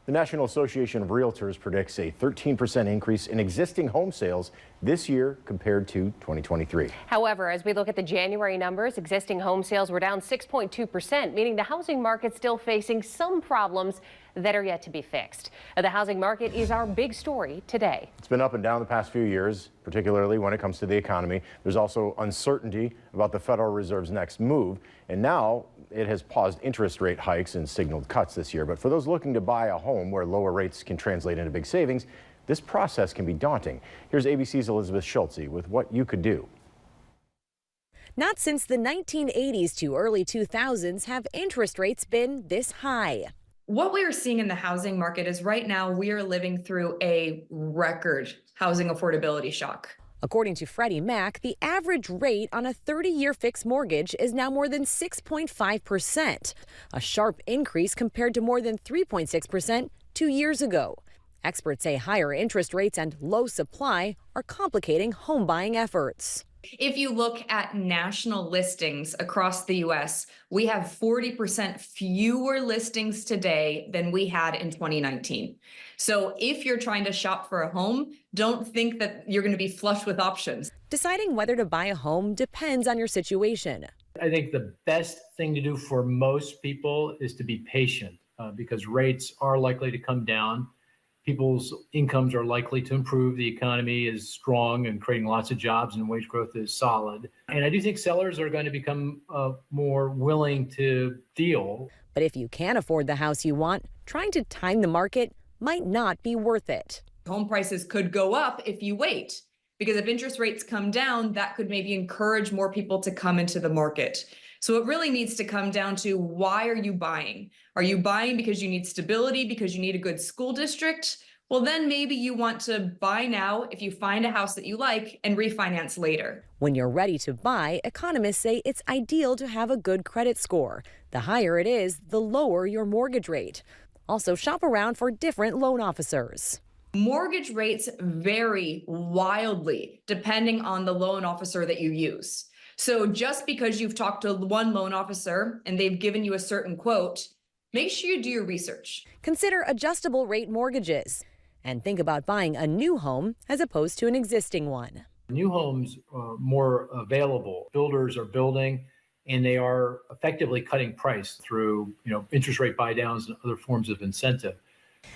The National Association of Realtors predicts a 13% increase in existing home sales this year compared to 2023. However, as we look at the January numbers, existing home sales were down 6.2%, meaning the housing market still facing some problems that are yet to be fixed. The housing market is our big story today. It's been up and down the past few years, particularly when it comes to the economy. There's also uncertainty about the Federal Reserve's next move, and now it has paused interest rate hikes and signaled cuts this year. But for those looking to buy a home where lower rates can translate into big savings, this process can be daunting. Here's ABC's Elizabeth Schulze with what you could do. Not since the 1980s to early 2000s have interest rates been this high. What we are seeing in the housing market is right now we are living through a record housing affordability shock. According to Freddie Mac, the average rate on a 30-year fixed mortgage is now more than 6.5%, a sharp increase compared to more than 3.6% 2 years ago. Experts say higher interest rates and low supply are complicating home buying efforts. If you look at national listings across the U.S., we have 40% fewer listings today than we had in 2019. So if you're trying to shop for a home, don't think that you're going to be flush with options. Deciding whether to buy a home depends on your situation. I think the best thing to do for most people is to be patient because rates are likely to come down. People's incomes are likely to improve. The economy is strong and creating lots of jobs, and wage growth is solid. And I do think sellers are going to become more willing to deal. But if you can't afford the house you want, trying to time the market might not be worth it. Home prices could go up if you wait, because if interest rates come down, that could maybe encourage more people to come into the market. So it really needs to come down to, why are you buying? Are you buying because you need stability, because you need a good school district? Well, then maybe you want to buy now if you find a house that you like and refinance later. When you're ready to buy, economists say it's ideal to have a good credit score. The higher it is, the lower your mortgage rate. Also, shop around for different loan officers. Mortgage rates vary wildly depending on the loan officer that you use. So just because you've talked to one loan officer and they've given you a certain quote, make sure you do your research. Consider adjustable rate mortgages and think about buying a new home as opposed to an existing one. New homes are more available. Builders are building, and they are effectively cutting price through, interest rate buy downs and other forms of incentive.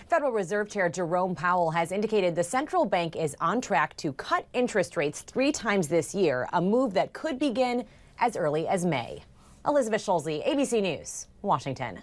Federal Reserve Chair Jerome Powell has indicated the central bank is on track to cut interest rates 3 times this year, a move that could begin as early as May. Elizabeth Schulze, ABC News, Washington.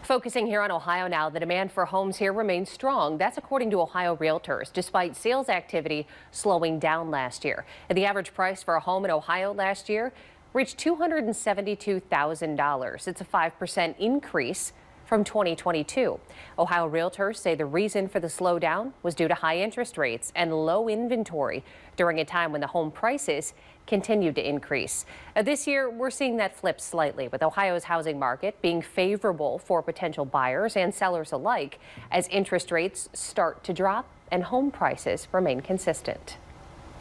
Focusing here on Ohio now, the demand for homes here remains strong. That's according to Ohio Realtors, despite sales activity slowing down last year. And the average price for a home in Ohio last year reached $272,000. It's a 5% increase from 2022. Ohio Realtors say the reason for the slowdown was due to high interest rates and low inventory during a time when the home prices continued to increase. This year, we're seeing that flip slightly, with Ohio's housing market being favorable for potential buyers and sellers alike as interest rates start to drop and home prices remain consistent.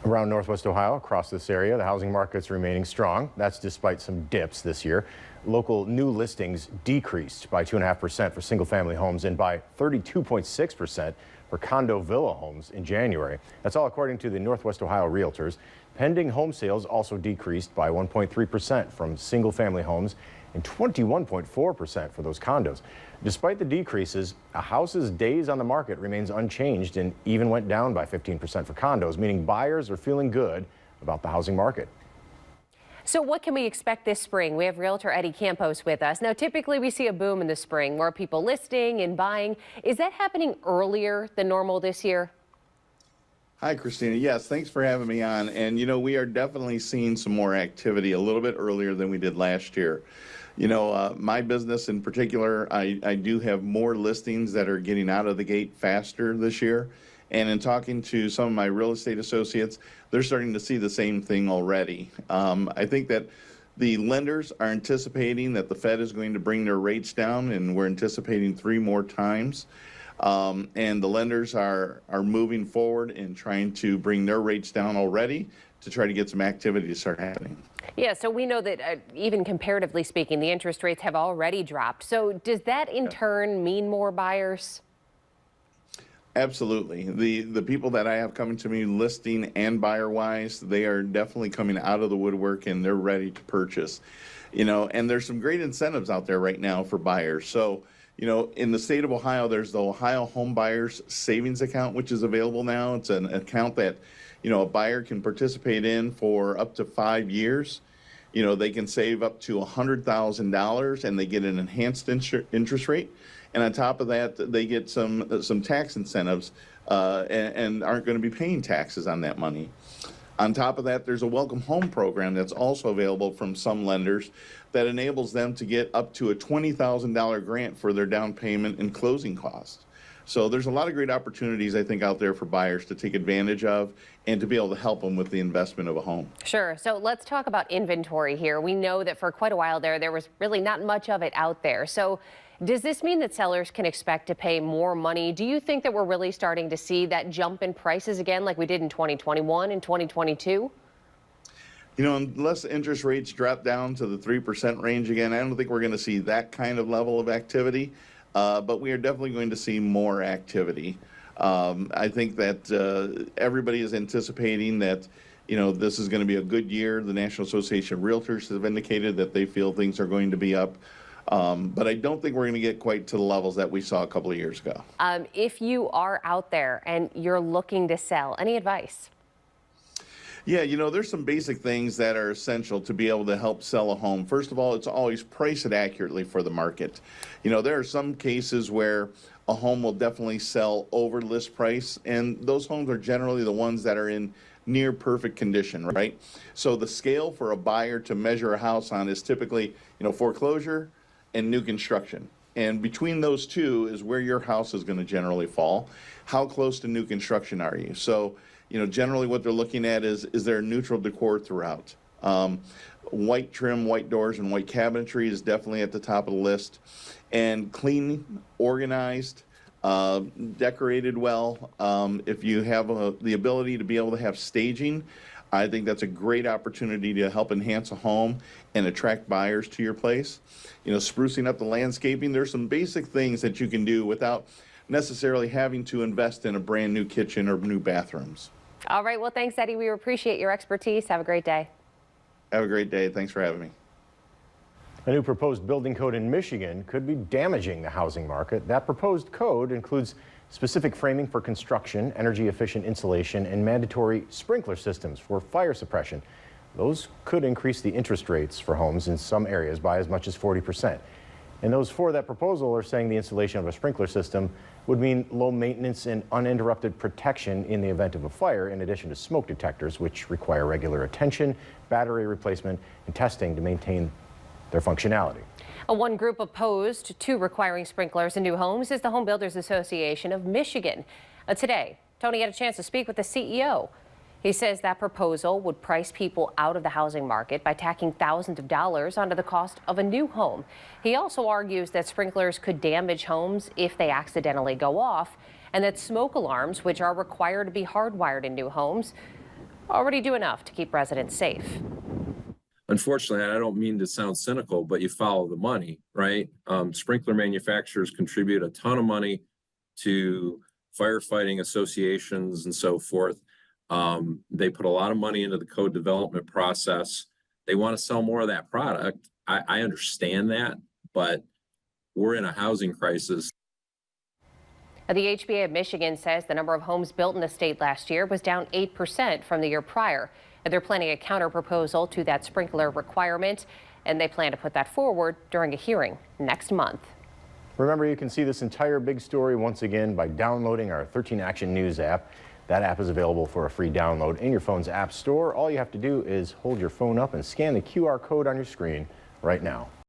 Around Northwest Ohio, across this area, the housing market's remaining strong. That's despite some dips this year. Local new listings decreased by 2.5% for single-family homes and by 32.6% for condo villa homes in January. That's all according to the Northwest Ohio Realtors. Pending home sales also decreased by 1.3% from single-family homes and 21.4% for those condos. Despite the decreases, a house's days on the market remains unchanged and even went down by 15% for condos, meaning buyers are feeling good about the housing market. So what can we expect this spring? We have Realtor Eddie Campos with us. Now, typically we see a boom in the spring, more people listing and buying. Is that happening earlier than normal this year? Hi, Christina. Yes, thanks for having me on. And, we are definitely seeing some more activity a little bit earlier than we did last year. My business in particular, I do have more listings that are getting out of the gate faster this year. And in talking to some of my real estate associates, they're starting to see the same thing already. I think that the lenders are anticipating that the Fed is going to bring their rates down, and we're anticipating 3 more times. And the lenders are moving forward and trying to bring their rates down already to try to get some activity to start happening. Yeah, so we know that even comparatively speaking, the interest rates have already dropped. So does that in turn mean more buyers? Absolutely. The people that I have coming to me listing and buyer wise, they are definitely coming out of the woodwork and they're ready to purchase. And there's some great incentives out there right now for buyers. So, in the state of Ohio, there's the Ohio Home Buyers Savings Account, which is available now. It's an account that, a buyer can participate in for up to 5 years. They can save up to $100,000 and they get an enhanced interest rate. And on top of that, they get some tax incentives and aren't going to be paying taxes on that money. On top of that, there's a Welcome Home program that's also available from some lenders that enables them to get up to a $20,000 grant for their down payment and closing costs. So there's a lot of great opportunities, I think, out there for buyers to take advantage of and to be able to help them with the investment of a home. Sure. So let's talk about inventory here. We know that for quite a while there was really not much of it out there. So does this mean that sellers can expect to pay more money? Do you think that we're really starting to see that jump in prices again like we did in 2021 and 2022? Unless interest rates drop down to the 3% range again, I don't think we're going to see that kind of level of activity. But we are definitely going to see more activity. I think that everybody is anticipating that, this is going to be a good year. The National Association of Realtors have indicated that they feel things are going to be up. But I don't think we're going to get quite to the levels that we saw a couple of years ago. If you are out there and you're looking to sell, any advice? Yeah, there's some basic things that are essential to be able to help sell a home. First of all, it's always price it accurately for the market. There are some cases where a home will definitely sell over list price, and those homes are generally the ones that are in near perfect condition, right? So the scale for a buyer to measure a house on is typically, foreclosure and new construction. And between those two is where your house is going to generally fall. How close to new construction are you? So, generally what they're looking at is there a neutral decor throughout? White trim, white doors, and white cabinetry is definitely at the top of the list. And clean, organized, decorated well. If you have the ability to be able to have staging, I think that's a great opportunity to help enhance a home and attract buyers to your place. Sprucing up the landscaping, there's some basic things that you can do without necessarily having to invest in a brand new kitchen or new bathrooms. All right. Well, thanks, Eddie. We appreciate your expertise. Have a great day. Have a great day. Thanks for having me. A new proposed building code in Michigan could be damaging the housing market. That proposed code includes specific framing for construction, energy-efficient insulation, and mandatory sprinkler systems for fire suppression. Those could increase the interest rates for homes in some areas by as much as 40%. And those for that proposal are saying the installation of a sprinkler system would mean low maintenance and uninterrupted protection in the event of a fire, in addition to smoke detectors, which require regular attention, battery replacement, and testing to maintain their functionality. One group opposed to requiring sprinklers in new homes is the Home Builders Association of Michigan. Today, Tony had a chance to speak with the CEO. He says that proposal would price people out of the housing market by tacking thousands of dollars onto the cost of a new home. He also argues that sprinklers could damage homes if they accidentally go off, and that smoke alarms, which are required to be hardwired in new homes, already do enough to keep residents safe. Unfortunately, I don't mean to sound cynical, but you follow the money, right? Sprinkler manufacturers contribute a ton of money to firefighting associations and so forth. They put a lot of money into the code development process. They want to sell more of that product. I understand that, but we're in a housing crisis. The HBA of Michigan says the number of homes built in the state last year was down 8% from the year prior. And they're planning a counter proposal to that sprinkler requirement, and they plan to put that forward during a hearing next month. Remember, you can see this entire big story once again by downloading our 13 Action News app. That app is available for a free download in your phone's app store. All you have to do is hold your phone up and scan the QR code on your screen right now.